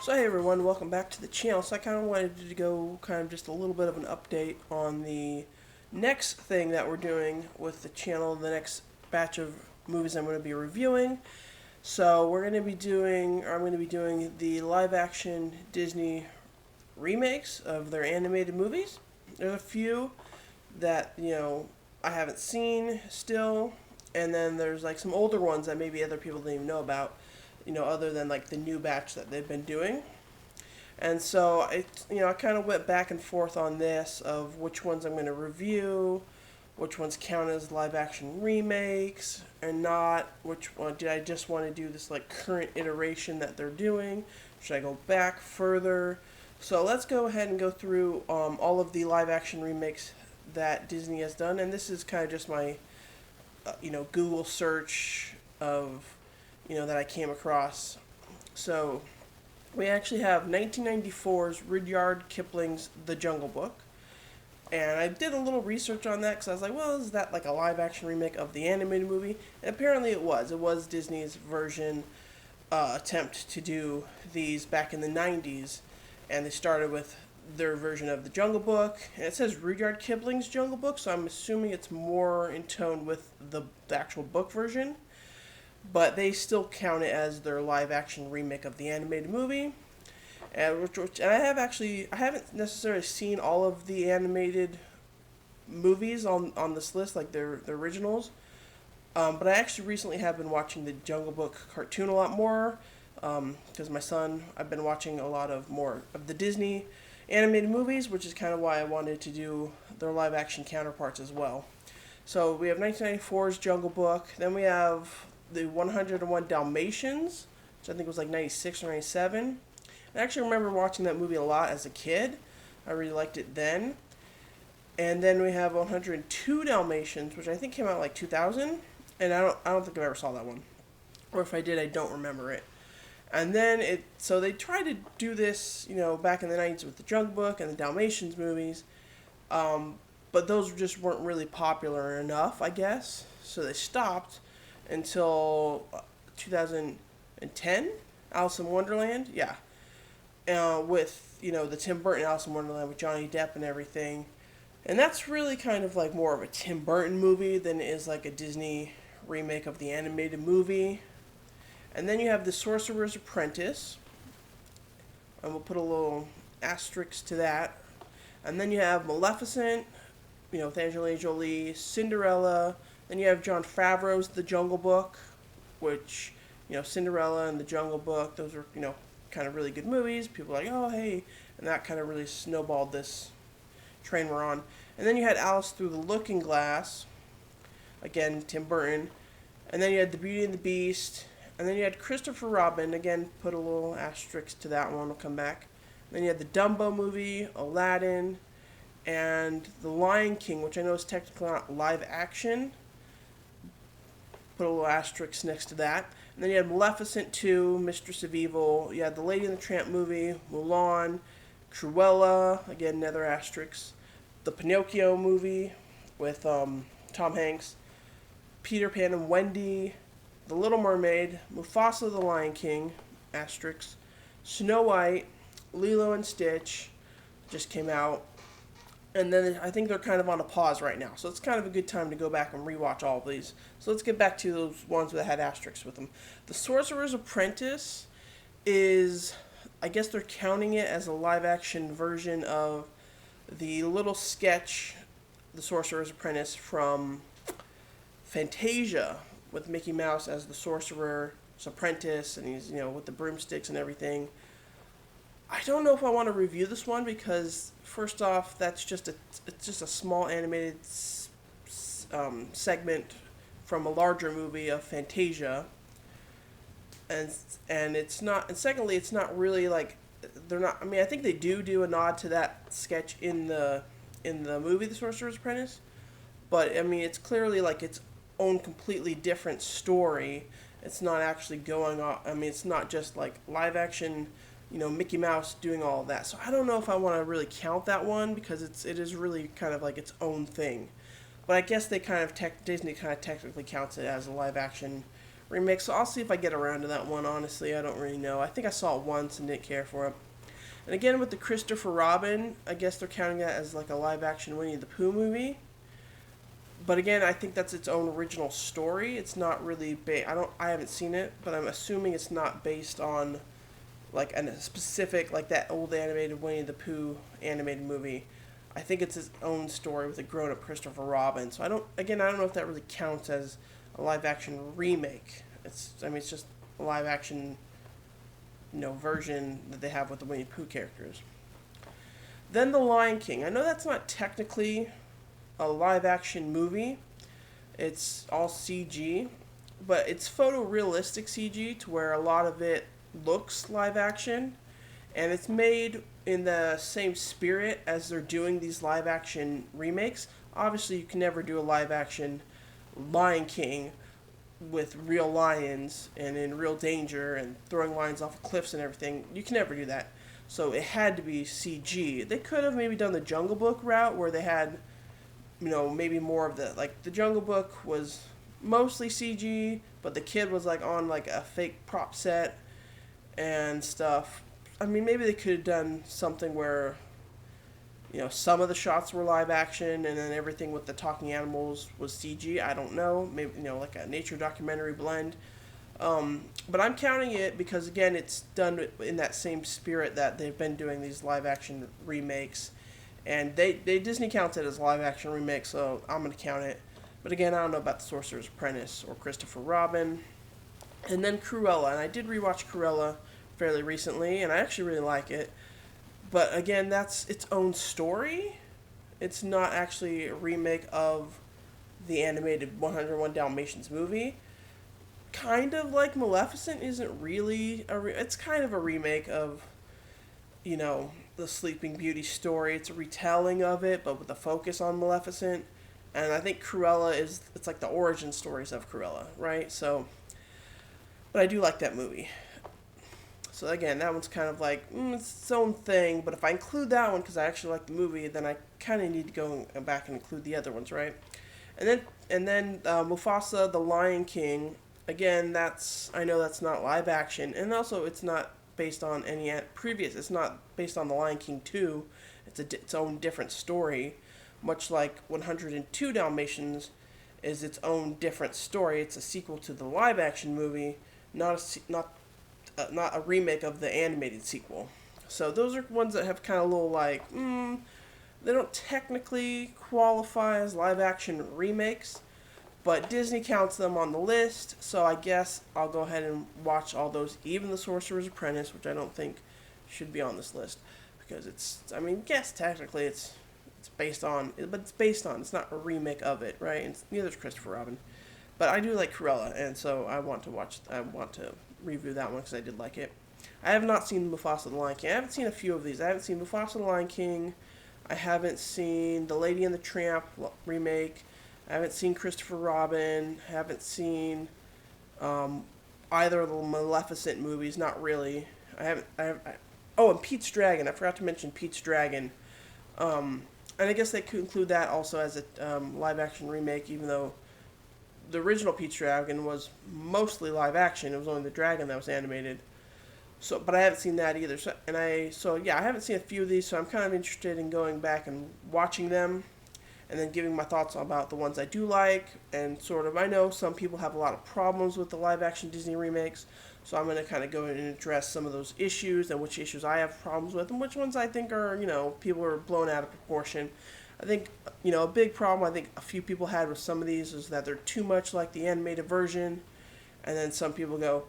So hey everyone, welcome back to the channel. So I kind of wanted to go kind of just a little bit of an update on the next thing that we're doing with the channel, the next batch of movies I'm going to be reviewing. So I'm going to be doing the live action Disney remakes of their animated movies. There's a few that, I haven't seen still, and then there's like some older ones that maybe other people didn't even know about, other than like the new batch that they've been doing. And so I kind of went back and forth on this of which ones I'm going to review, which ones count as live action remakes and not, which one did I just want to do this like current iteration that they're doing, should I go back further. So let's go ahead and go through all of the live action remakes that Disney has done, and this is kind of just my Google search of that I came across. So we actually have 1994's Rudyard Kipling's The Jungle Book. And I did a little research on that because I was like, well, is that like a live action remake of the animated movie? And apparently it was. It was Disney's version attempt to do these back in the 90s. And they started with their version of The Jungle Book. And it says Rudyard Kipling's Jungle Book, so I'm assuming it's more in tone with the actual book version. But they still count it as their live action remake of the animated movie. And I haven't necessarily seen all of the animated movies on this list, like their originals. But I actually recently have been watching the Jungle Book cartoon a lot more, because my son, I've been watching a lot of more of the Disney animated movies, which is kind of why I wanted to do their live action counterparts as well. So we have 1994's Jungle Book, then we have the 101 Dalmatians, which I think was like 96 or 97. I actually remember watching that movie a lot as a kid. I really liked it then. And then we have 102 Dalmatians, which I think came out like 2000, and I don't think I ever saw that one, or if I did, I don't remember it. And then so they tried to do this, back in the 90s with the Jungle Book and the Dalmatians movies, but those just weren't really popular enough, I guess. So they stopped until 2010, Alice in Wonderland, yeah. With the Tim Burton Alice in Wonderland with Johnny Depp and everything, and that's really kind of like more of a Tim Burton movie than it is like a Disney remake of the animated movie. And then you have The Sorcerer's Apprentice, and we'll put a little asterisk to that. And then you have Maleficent, with Angelina Jolie, Cinderella. Then you have Jon Favreau's The Jungle Book, which Cinderella and The Jungle Book, those are kind of really good movies. People are like, oh, hey. And that kind of really snowballed this train we're on. And then you had Alice Through the Looking Glass. Again, Tim Burton. And then you had The Beauty and the Beast. And then you had Christopher Robin. Again, put a little asterisk to that one. We'll come back. And then you had the Dumbo movie, Aladdin, and The Lion King, which I know is technically not live action. Put a little asterisk next to that. And then you had Maleficent 2, Mistress of Evil. You had the Lady and the Tramp movie, Mulan, Cruella, again, another asterisk. The Pinocchio movie with Tom Hanks, Peter Pan and Wendy, The Little Mermaid, Mufasa the Lion King, asterisk. Snow White, Lilo and Stitch, just came out. And then I think they're kind of on a pause right now. So it's kind of a good time to go back and rewatch all of these. So let's get back to those ones that had asterisks with them. The Sorcerer's Apprentice is, I guess they're counting it as a live action version of the little sketch, The Sorcerer's Apprentice, from Fantasia, with Mickey Mouse as the Sorcerer's Apprentice, and he's, with the broomsticks and everything. I don't know if I want to review this one because, first off, it's just a small animated segment from a larger movie of Fantasia, and it's not. And secondly, it's not really like they're not. I mean, I think they do a nod to that sketch in the movie The Sorcerer's Apprentice, but I mean, it's clearly like its own completely different story. It's not actually going on. I mean, it's not just like live action. Mickey Mouse doing all of that. So I don't know if I want to really count that one because it is really kind of like its own thing. But I guess Disney kind of technically counts it as a live action remake. So I'll see if I get around to that one. Honestly, I don't really know. I think I saw it once and didn't care for it. And again, with the Christopher Robin, I guess they're counting that as like a live action Winnie the Pooh movie. But again, I think that's its own original story. It's not really I haven't seen it, but I'm assuming it's not based on like a specific like that old animated Winnie the Pooh animated movie. I think it's its own story with a grown-up Christopher Robin. So I don't know if that really counts as a live action remake. It's just a live action version that they have with the Winnie the Pooh characters. Then The Lion King. I know that's not technically a live action movie. It's all CG, but it's photorealistic CG to where a lot of it looks live action, and it's made in the same spirit as they're doing these live action remakes. Obviously, you can never do a live action Lion King with real lions and in real danger and throwing lions off of cliffs and everything. You can never do that. So it had to be CG. They could have maybe done the Jungle Book route where they had, maybe more of the Jungle Book was mostly CG, but the kid was like on like a fake prop set and stuff. I mean, maybe they could have done something where, some of the shots were live action and then everything with the talking animals was CG. I don't know. Maybe, like a nature documentary blend. But I'm counting it because, again, it's done in that same spirit that they've been doing these live action remakes. And they Disney counts it as live action remake, so I'm going to count it. But again, I don't know about The Sorcerer's Apprentice or Christopher Robin. And then Cruella. And I did rewatch Cruella fairly recently, and I actually really like it. But again, that's its own story. It's not actually a remake of the animated 101 Dalmatians movie. Kind of like Maleficent isn't really it's kind of a remake of, the Sleeping Beauty story. It's a retelling of it, but with a focus on Maleficent. And I think Cruella it's like the origin stories of Cruella, right? So, but I do like that movie. So again, that one's kind of like, it's its own thing, but if I include that one because I actually like the movie, then I kind of need to go back and include the other ones, right? And then Mufasa, The Lion King, again, I know that's not live action, and also it's not based on any previous, it's not based on The Lion King 2, it's its own different story, much like 102 Dalmatians is its own different story. It's a sequel to the live action movie, not a remake of the animated sequel. So those are ones that have kind of a little like, they don't technically qualify as live action remakes, but Disney counts them on the list, so I guess I'll go ahead and watch all those, even The Sorcerer's Apprentice, which I don't think should be on this list, because yes, technically it's based on, but it's not a remake of it, right? And neither is Christopher Robin. But I do like Cruella, and so I want to review that one because I did like it. I have not seen Mufasa the Lion King. I haven't seen a few of these. I haven't seen Mufasa the Lion King. I haven't seen The Lady and the Tramp remake. I haven't seen Christopher Robin. I haven't seen either of the Maleficent movies. Not really. And Pete's Dragon. I forgot to mention Pete's Dragon. And I guess they could include that also as a live action remake, even though the original Pete's Dragon was mostly live action. It was only the dragon that was animated. So, but I haven't seen that either. I haven't seen a few of these, so I'm kind of interested in going back and watching them, and then giving my thoughts about the ones I do like, and I know some people have a lot of problems with the live action Disney remakes, so I'm going to kind of go in and address some of those issues, and which issues I have problems with, and which ones I think are, people are blown out of proportion. I think, a big problem I think a few people had with some of these is that they're too much like the animated version, and then some people go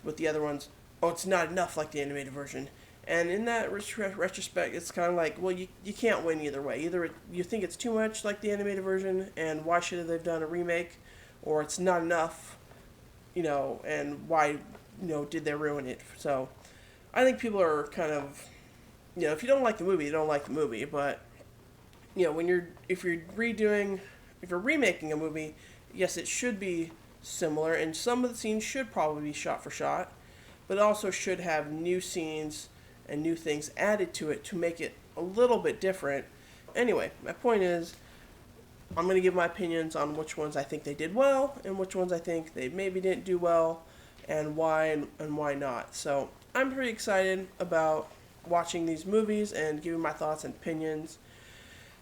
with the other ones, oh, it's not enough like the animated version. And in that retrospect, it's kind of like, well, you can't win either way. Either you think it's too much like the animated version, and why should they have done a remake, or it's not enough, and why, did they ruin it? So I think people are kind of, if you don't like the movie, you don't like the movie, but if you're remaking a movie, yes, it should be similar, and some of the scenes should probably be shot for shot, but it also should have new scenes and new things added to it to make it a little bit different. Anyway, my point is, I'm going to give my opinions on which ones I think they did well and which ones I think they maybe didn't do well, and why not. So I'm pretty excited about watching these movies and giving my thoughts and opinions.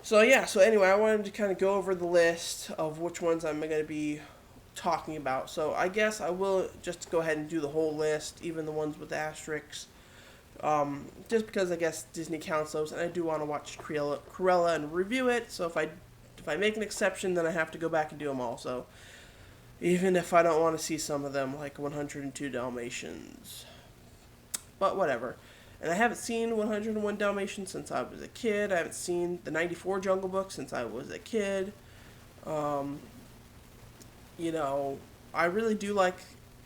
So yeah, so anyway, I wanted to kind of go over the list of which ones I'm going to be talking about. So I guess I will just go ahead and do the whole list, even the ones with asterisks, just because I guess Disney counts those, and I do want to watch Cruella and review it. So if I make an exception, then I have to go back and do them all. So even if I don't want to see some of them, like 102 Dalmatians, but whatever. And I haven't seen 101 Dalmatians since I was a kid. I haven't seen the 94 Jungle Book since I was a kid. Um, you know, I really do like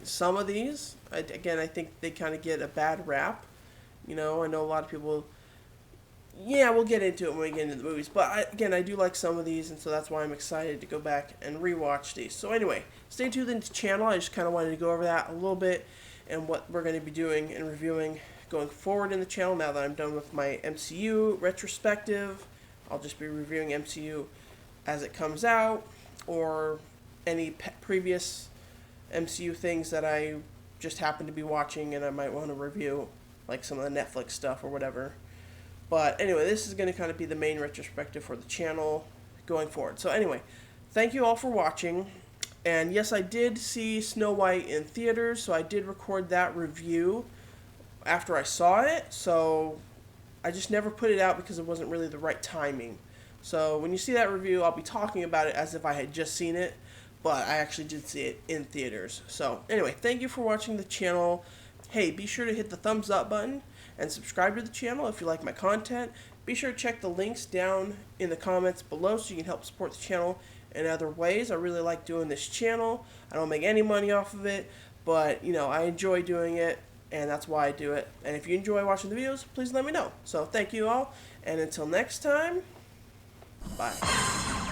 some of these. I think they kind of get a bad rap. You know, I know a lot of people. Yeah, we'll get into it when we get into the movies. But I do like some of these, and so that's why I'm excited to go back and rewatch these. So anyway, stay tuned to the channel. I just kind of wanted to go over that a little bit and what we're going to be doing and reviewing going forward in the channel now that I'm done with my MCU retrospective. I'll just be reviewing MCU as it comes out, or any previous MCU things that I just happen to be watching and I might want to review, like some of the Netflix stuff or whatever. But anyway, this is going to kind of be the main retrospective for the channel going forward. So anyway, thank you all for watching. And yes, I did see Snow White in theaters, so I did record that review after I saw it. So I just never put it out because it wasn't really the right timing. So when you see that review, I'll be talking about it as if I had just seen it, but I actually did see it in theaters. So anyway, thank you for watching the channel. Hey, be sure to hit the thumbs up button and subscribe to the channel if you like my content. Be sure to check the links down in the comments below so you can help support the channel in other ways. I really like doing this channel. I don't make any money off of it, but you know, I enjoy doing it, and that's why I do it. And if you enjoy watching the videos, please let me know. So thank you all, and until next time, bye.